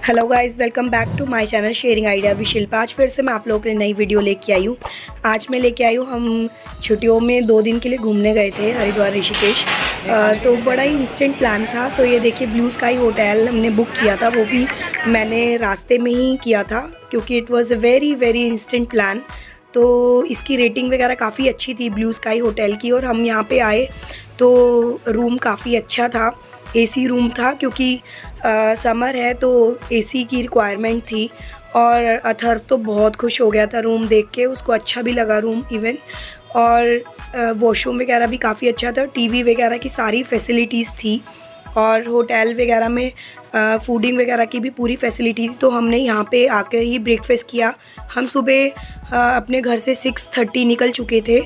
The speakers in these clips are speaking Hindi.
Hello guys, welcome back to my channel sharing idea with Shilpa. आज फिर से मैं आप लोगों के लिए नई वीडियो लेके आई हूँ। आज मैं लेके आई हूँ, हम छुट्टियों में 2 दिन के लिए घूमने गए थे हरिद्वार ऋषिकेश। तो बड़ा ही इंस्टेंट प्लान था। तो ये देखिए, ब्लू स्काई होटल हमने बुक किया था, वो भी मैंने रास्ते में ही किया था क्योंकि it was a very very instant plan. तो इसकी रेटिंग वगैरह काफ़ी अच्छी थी ब्लू स्काई होटल की। और हम यहाँ पे आए तो रूम काफ़ी अच्छा था, एसी रूम था क्योंकि समर है तो एसी की रिक्वायरमेंट थी। और अथर्व तो बहुत खुश हो गया था रूम देख के, उसको अच्छा भी लगा रूम इवन। और वॉशरूम वगैरह भी काफ़ी अच्छा था, टीवी वगैरह की सारी फैसिलिटीज़ थी। और होटल वगैरह में फूडिंग वगैरह की भी पूरी फैसिलिटी थी। तो हमने यहाँ पे आकर ही ब्रेकफास्ट किया। हम सुबह अपने घर से 6:30 निकल चुके थे।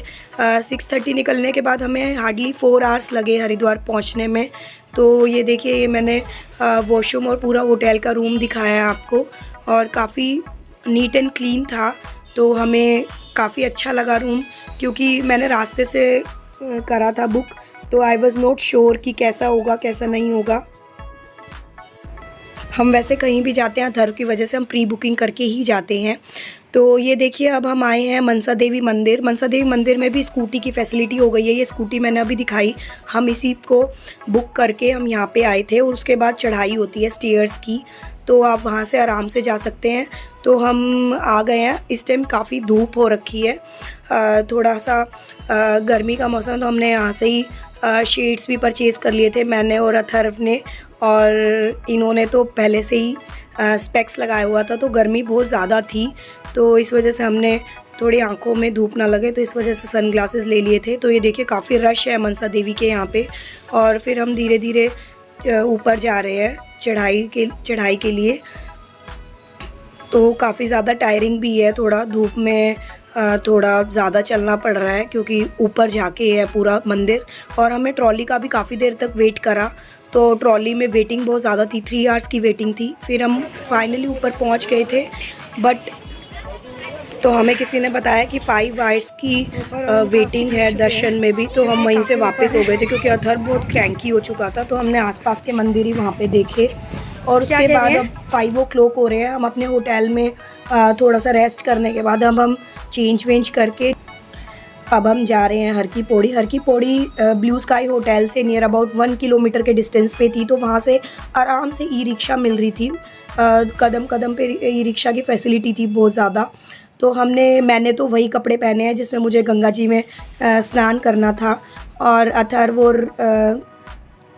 6:30 निकलने के बाद हमें हार्डली 4 आवर्स लगे हरिद्वार पहुँचने में। तो ये देखिए, ये मैंने वॉशरूम और पूरा होटल का रूम दिखाया है आपको, और काफ़ी नीट एंड क्लीन था। तो हमें काफ़ी अच्छा लगा रूम, क्योंकि मैंने रास्ते से करा था बुक, तो आई वॉज़ नॉट श्योर कि कैसा होगा कैसा नहीं होगा। हम वैसे कहीं भी जाते हैं धर्म की वजह से हम प्री बुकिंग करके ही जाते हैं। तो ये देखिए, अब हम आए हैं मनसा देवी मंदिर। मनसा देवी मंदिर में भी स्कूटी की फैसिलिटी हो गई है। ये स्कूटी मैंने अभी दिखाई, हम इसी को बुक करके हम यहाँ पे आए थे। और उसके बाद चढ़ाई होती है स्टेयर्स की, तो आप वहाँ से आराम से जा सकते हैं। तो हम आ गए हैं। इस टाइम काफ़ी धूप हो रखी है, थोड़ा सा गर्मी का मौसम, तो हमने यहाँ से ही शेड्स भी परचेज़ कर लिए थे मैंने और अथर्व ने। और इन्होंने तो पहले से ही स्पेक्स लगाया हुआ था, तो गर्मी बहुत ज़्यादा थी, तो इस वजह से हमने थोड़ी आंखों में धूप ना लगे तो इस वजह से सन ग्लासेस ले लिए थे। तो ये देखिए, काफ़ी रश है मनसा देवी के यहाँ पे। और फिर हम धीरे धीरे ऊपर जा रहे हैं चढ़ाई के लिए। तो काफ़ी ज़्यादा टायरिंग भी है, थोड़ा धूप में थोड़ा ज़्यादा चलना पड़ रहा है क्योंकि ऊपर जाके है पूरा मंदिर। और हमें ट्रॉली का भी काफ़ी देर तक वेट करा, तो ट्रॉली में वेटिंग बहुत ज़्यादा थी, 3 आवर्स की वेटिंग थी। फिर हम फाइनली ऊपर पहुंच गए थे, बट तो हमें किसी ने बताया कि 5 आवर्स की वेटिंग है दर्शन में भी। तो हम वहीं से वापस हो गए थे क्योंकि अथर्व बहुत क्रैंकी हो चुका था। तो हमने आसपास के मंदिर ही वहाँ पे देखे। और उसके बाद अब 5 o'clock हो रहे हैं। हम अपने होटल में थोड़ा सा रेस्ट करने के बाद अब हम चेंज वेंज करके अब हम जा रहे हैं हर की पौड़ी। हर की पौड़ी ब्लू स्काई होटल से नियर अबाउट 1 किलोमीटर के डिस्टेंस पे थी। तो वहाँ से आराम से ई रिक्शा मिल रही थी, कदम कदम पे ई रिक्शा की फैसिलिटी थी बहुत ज़्यादा। तो मैंने तो वही कपड़े पहने हैं जिसमें मुझे गंगा जी में स्नान करना था, और अथर्व और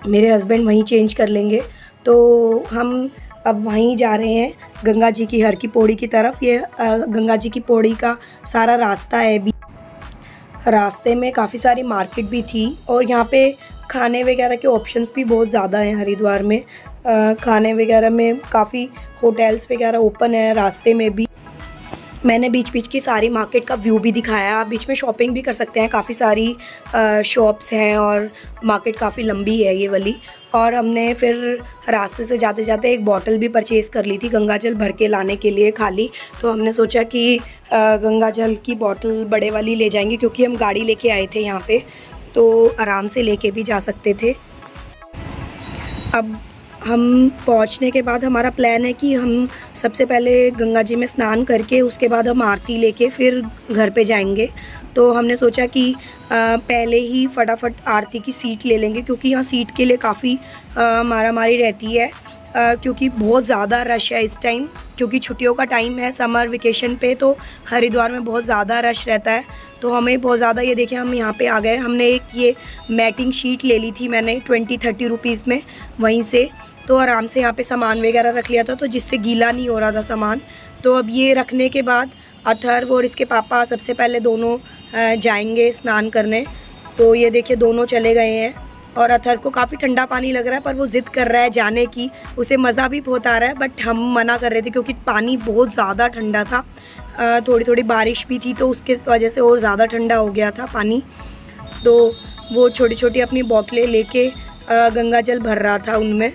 मेरे हस्बैंड वहीं चेंज कर लेंगे। तो हम अब वहीं जा रहे हैं गंगा जी की हर की पौड़ी की तरफ। ये गंगा जी की पौड़ी का सारा रास्ता है। भी रास्ते में काफ़ी सारी मार्केट भी थी, और यहाँ पे खाने वगैरह के ऑप्शंस भी बहुत ज़्यादा हैं हरिद्वार में। खाने वगैरह में काफ़ी होटल्स वगैरह ओपन है रास्ते में भी। मैंने बीच बीच की सारी मार्केट का व्यू भी दिखाया। आप बीच में शॉपिंग भी कर सकते हैं, काफ़ी सारी शॉप्स हैं और मार्केट काफ़ी लंबी है ये वाली। और हमने फिर रास्ते से जाते जाते एक बॉटल भी परचेज़ कर ली थी गंगा जल भर के लाने के लिए खाली। तो हमने सोचा कि गंगा जल की बॉटल बड़े वाली ले जाएंगे, क्योंकि हम गाड़ी लेके आए थे यहाँ पे, तो आराम से लेके भी जा सकते थे। अब हम पहुंचने के बाद हमारा प्लान है कि हम सबसे पहले गंगा जी में स्नान करके उसके बाद हम आरती लेके फिर घर पे जाएंगे। तो हमने सोचा कि पहले ही फटाफट आरती की सीट ले लेंगे, क्योंकि यहाँ सीट के लिए काफ़ी मारामारी रहती है, क्योंकि बहुत ज़्यादा रश है इस टाइम, क्योंकि छुट्टियों का टाइम है समर वेकेशन पे। तो हरिद्वार में बहुत ज़्यादा रश रहता है, तो हमें बहुत ज़्यादा, ये देखिए हम यहाँ पे आ गए। हमने एक ये मैटिंग शीट ले ली थी मैंने 20-30 रुपीज़ में वहीं से। तो आराम से यहाँ पे सामान वगैरह रख लिया था, तो जिससे गीला नहीं हो रहा था सामान। तो अब ये रखने के बाद अथर्व और इसके पापा सबसे पहले दोनों जाएंगे स्नान करने। तो ये देखिए, दोनों चले गए हैं। और अथर्व को काफ़ी ठंडा पानी लग रहा है, पर वो ज़िद कर रहा है जाने की, उसे मज़ा भी बहुत आ रहा है, बट हम मना कर रहे थे क्योंकि पानी बहुत ज़्यादा ठंडा था। थोड़ी थोड़ी बारिश भी थी, तो उसके वजह से और ज़्यादा ठंडा हो गया था पानी। तो वो छोटी छोटी अपनी बोतलें लेके गंगा जल भर रहा था उनमें।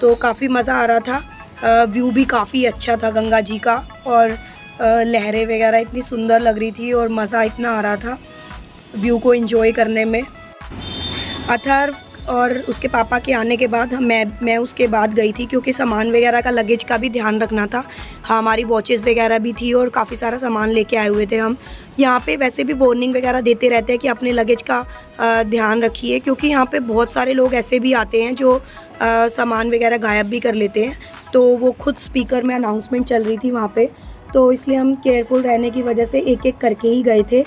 तो काफ़ी मज़ा आ रहा था। व्यू भी काफ़ी अच्छा था गंगा जी का, और लहरें वगैरह इतनी सुंदर लग रही थी, और मज़ा इतना आ रहा था व्यू को एंजॉय करने में। अथर्व और उसके पापा के आने के बाद मैं उसके बाद गई थी, क्योंकि सामान वगैरह का, लगेज का भी ध्यान रखना था। हमारी वॉचेस वगैरह भी थी और काफ़ी सारा सामान लेके आए हुए थे हम। यहाँ पे वैसे भी वार्निंग वगैरह देते रहते हैं कि अपने लगेज का ध्यान रखिए, क्योंकि यहाँ पे बहुत सारे लोग ऐसे भी आते हैं जो सामान वगैरह गायब भी कर लेते हैं। तो वो खुद स्पीकर में अनाउंसमेंट चल रही थी वहाँ पे, तो इसलिए हम केयरफुल रहने की वजह से एक एक करके ही गए थे।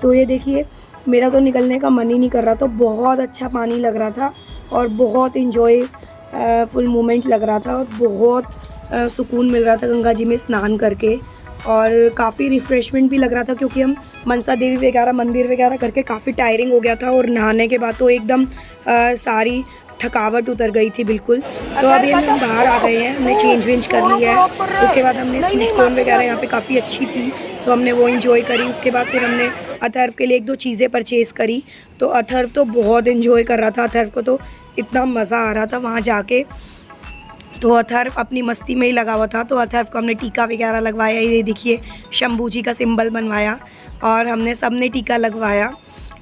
तो ये देखिए, मेरा तो निकलने का मन ही नहीं कर रहा था। बहुत अच्छा पानी लग रहा था और बहुत इंजॉय फुल मोमेंट लग रहा था और बहुत सुकून मिल रहा था गंगा जी में स्नान करके, और काफ़ी रिफ़्रेशमेंट भी लग रहा था, क्योंकि हम मनसा देवी वगैरह मंदिर वगैरह करके काफ़ी टायरिंग हो गया था और नहाने के बाद तो एकदम सारी थकावट उतर गई थी बिल्कुल। तो अभी हम बाहर आ गए हैं, हमने चेंज वेंज कर लिया है। उसके बाद हमने स्वीट कॉर्न वगैरह यहाँ पे काफ़ी अच्छी थी तो हमने वो एंजॉय करी। उसके बाद फिर हमने अथर्व के लिए 1-2 चीज़ें परचेज़ करी। तो अथर्व तो बहुत एंजॉय कर रहा था, अथर्व को तो इतना मज़ा आ रहा था वहाँ जाके। तो अथर्व अपनी मस्ती में ही लगा हुआ था। तो अथर्व को हमने टीका वगैरह लगवाया, ये देखिए शंभू जी का सिंबल बनवाया और हमने सब ने टीका लगवाया।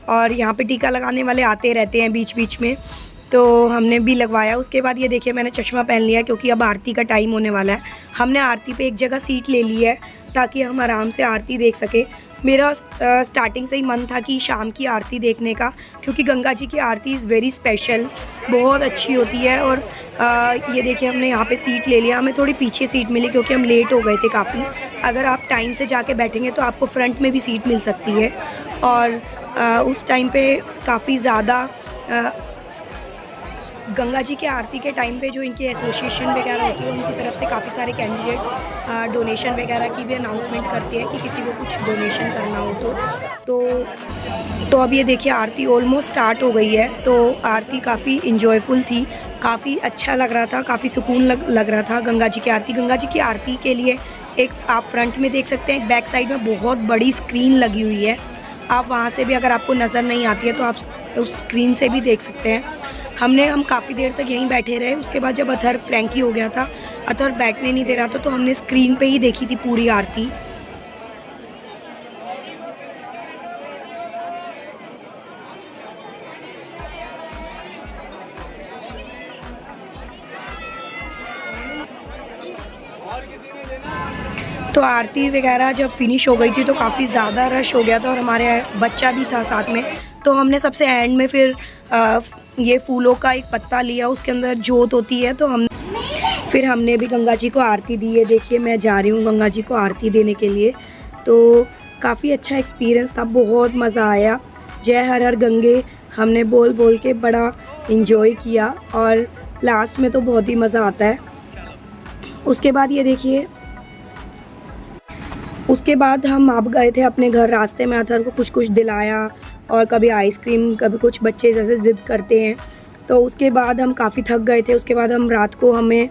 और यहाँ पे टीका लगाने वाले आते रहते हैं बीच बीच में, तो हमने भी लगवाया। उसके बाद ये देखिए, मैंने चश्मा पहन लिया क्योंकि अब आरती का टाइम होने वाला है। हमने आरती पे एक जगह सीट ले ली है ताकि हम आराम से आरती देख सकें। मेरा स्टार्टिंग से ही मन था कि शाम की आरती देखने का, क्योंकि गंगा जी की आरती इज़ वेरी स्पेशल, बहुत अच्छी होती है। और ये देखिए, हमने यहाँ पे सीट ले लिया। हमें थोड़ी पीछे सीट मिली क्योंकि हम लेट हो गए थे काफ़ी। अगर आप टाइम से जाके बैठेंगे तो आपको फ्रंट में भी सीट मिल सकती है। और उस टाइम पे काफ़ी ज़्यादा गंगा जी के आरती के टाइम पे जो इनकी एसोसिएशन वगैरह होती है उनकी तरफ से काफ़ी सारे कैंडिडेट्स डोनेशन वगैरह की भी अनाउंसमेंट करते हैं कि किसी को कुछ डोनेशन करना हो तो अब ये देखिए, आरती ऑलमोस्ट स्टार्ट हो गई है। तो आरती काफ़ी इंजॉयफुल थी, काफ़ी अच्छा लग रहा था, काफ़ी सुकून लग रहा था गंगा जी की आरती। गंगा जी की आरती के लिए एक आप फ्रंट में देख सकते हैं, एक बैक साइड में बहुत बड़ी स्क्रीन लगी हुई है। आप वहाँ से भी, अगर आपको नज़र नहीं आती है तो आप उस स्क्रीन से भी देख सकते हैं। हम काफ़ी देर तक यहीं बैठे रहे। उसके बाद जब अथर्व फ्रैंकी हो गया था, अथर्व बैठने नहीं दे रहा था, तो हमने स्क्रीन पे ही देखी थी पूरी आरती। तो आरती वगैरह जब फिनिश हो गई थी तो काफ़ी ज़्यादा रश हो गया था और हमारे बच्चा भी था साथ में। तो हमने सबसे एंड में फिर ये फूलों का एक पत्ता लिया, उसके अंदर जोत होती है, तो हमने भी गंगा जी को आरती दी है। देखिए, मैं जा रही हूँ गंगा जी को आरती देने के लिए। तो काफ़ी अच्छा एक्सपीरियंस था, बहुत मज़ा आया। जय हर हर गंगे हमने बोल बोल के बड़ा इन्जॉय किया और लास्ट में तो बहुत ही मज़ा आता है। उसके बाद ये देखिए, उसके बाद हम अब गए थे अपने घर। रास्ते में अथर्व को कुछ कुछ दिलाया और कभी आइसक्रीम, कभी कुछ बच्चे जैसे ज़िद करते हैं। तो उसके बाद हम काफ़ी थक गए थे। उसके बाद हम रात को, हमें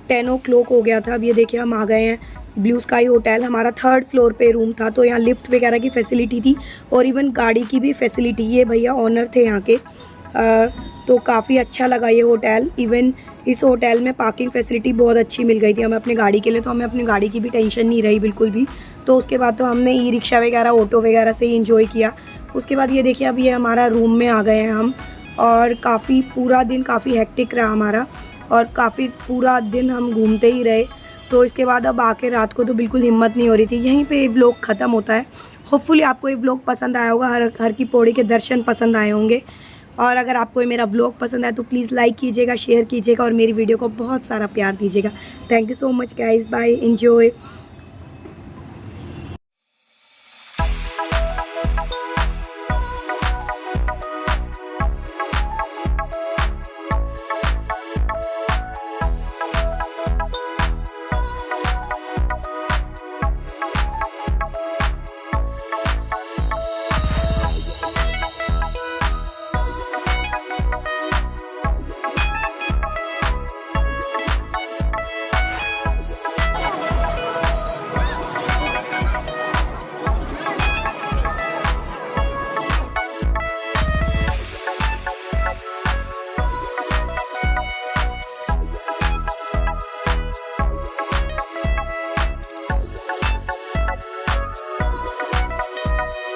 10 o'clock हो गया था। अब ये देखिए, हम आ गए हैं ब्लू स्काई होटल। हमारा 3rd फ्लोर पे रूम था, तो यहाँ लिफ्ट वगैरह की फ़ैसिलिटी थी और इवन गाड़ी की भी फ़ैसिलिटी। ये भैया ओनर थे यहाँ के। तो काफ़ी अच्छा लगा ये होटल। इवन इस होटल में पार्किंग फैसिलिटी बहुत अच्छी मिल गई थी हमें अपनी गाड़ी के लिए, तो हमें अपनी गाड़ी की भी टेंशन नहीं रही बिल्कुल भी। तो उसके बाद तो हमने ई रिक्शा वगैरह, ऑटो वगैरह से ही इंजॉय किया। उसके बाद ये देखिए, अब ये हमारा रूम में आ गए हैं हम, और काफ़ी पूरा दिन काफ़ी हेक्टिक रहा हमारा और काफ़ी पूरा दिन हम घूमते ही रहे। तो इसके बाद अब आके रात को तो बिल्कुल हिम्मत नहीं हो रही थी। यहीं पे ये व्लॉग ख़त्म होता है। होपफुली आपको ये व्लॉग पसंद आया होगा, हर की पौड़ी के दर्शन पसंद आए होंगे। और अगर आपको ये मेरा व्लॉग पसंद आए तो प्लीज़ लाइक कीजिएगा, शेयर कीजिएगा और मेरी वीडियो को बहुत सारा प्यार दीजिएगा। Thank you so much guys, bye, enjoy.